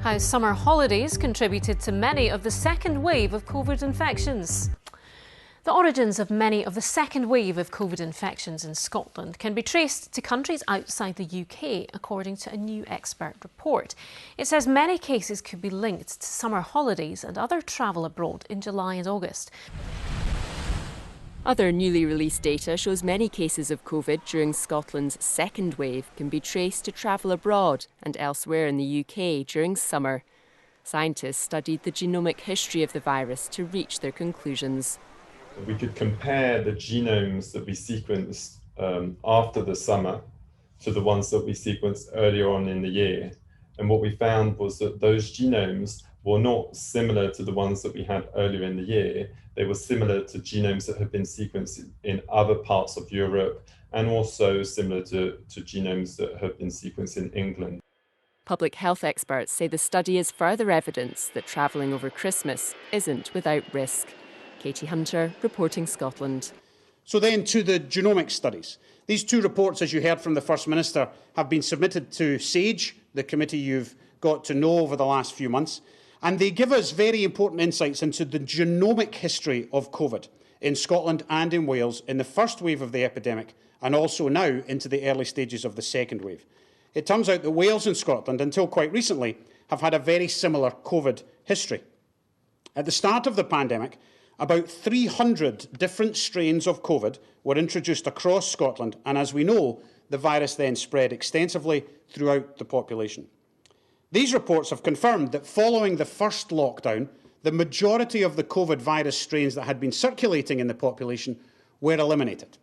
How summer holidays contributed to many of the second wave of COVID infections. The origins of many of the second wave of COVID infections in Scotland can be traced to countries outside the UK, according to a new expert report. It says many cases could be linked to summer holidays and other travel abroad in July and August. Other newly released data shows many cases of COVID during Scotland's second wave can be traced to travel abroad and elsewhere in the UK during summer. Scientists studied the genomic history of the virus to reach their conclusions. We could compare the genomes that we sequenced after the summer to the ones that we sequenced earlier on in the year. And what we found was that those genomes were not similar to the ones that we had earlier in the year. They were similar to genomes that had been sequenced in other parts of Europe and also similar to genomes that have been sequenced in England. Public health experts say the study is further evidence that travelling over Christmas isn't without risk. Katie Hunter, reporting Scotland. So then to the genomic studies. These two reports, as you heard from the First Minister, have been submitted to SAGE, the committee you've got to know over the last few months, and they give us very important insights into the genomic history of COVID in Scotland and in Wales in the first wave of the epidemic and also now into the early stages of the second wave. It turns out that Wales and Scotland, until quite recently, have had a very similar COVID history. At the start of the pandemic, about 300 different strains of COVID were introduced across Scotland, and as we know, the virus then spread extensively throughout the population. These reports have confirmed that following the first lockdown, the majority of the COVID virus strains that had been circulating in the population were eliminated.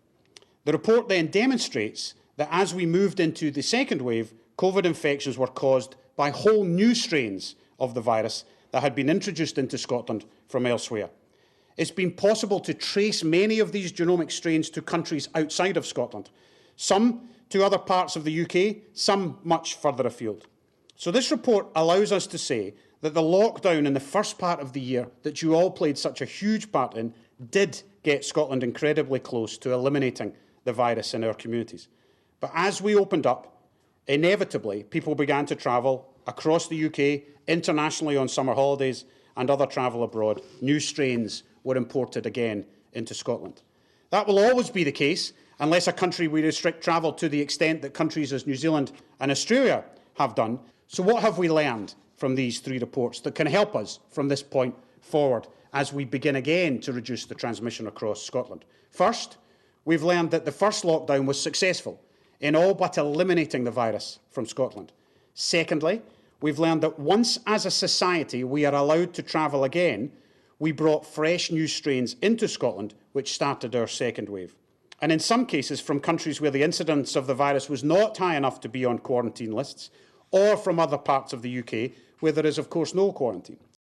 The report then demonstrates that as we moved into the second wave, COVID infections were caused by whole new strains of the virus that had been introduced into Scotland from elsewhere. It's been possible to trace many of these genomic strains to countries outside of Scotland, some to other parts of the UK, some much further afield. So this report allows us to say that the lockdown in the first part of the year that you all played such a huge part in did get Scotland incredibly close to eliminating the virus in our communities. But as we opened up, inevitably people began to travel across the UK, internationally on summer holidays and other travel abroad. New strains were imported again into Scotland. That will always be the case unless a country we restrict travel to the extent that countries as New Zealand and Australia have done. So what have we learned from these three reports that can help us from this point forward as we begin again to reduce the transmission across Scotland? First, we've learned that the first lockdown was successful in all but eliminating the virus from Scotland. Secondly, we've learned that once as a society we are allowed to travel again, we brought fresh new strains into Scotland, which started our second wave. And in some cases from countries where the incidence of the virus was not high enough to be on quarantine lists, or from other parts of the UK where there is, of course, no quarantine.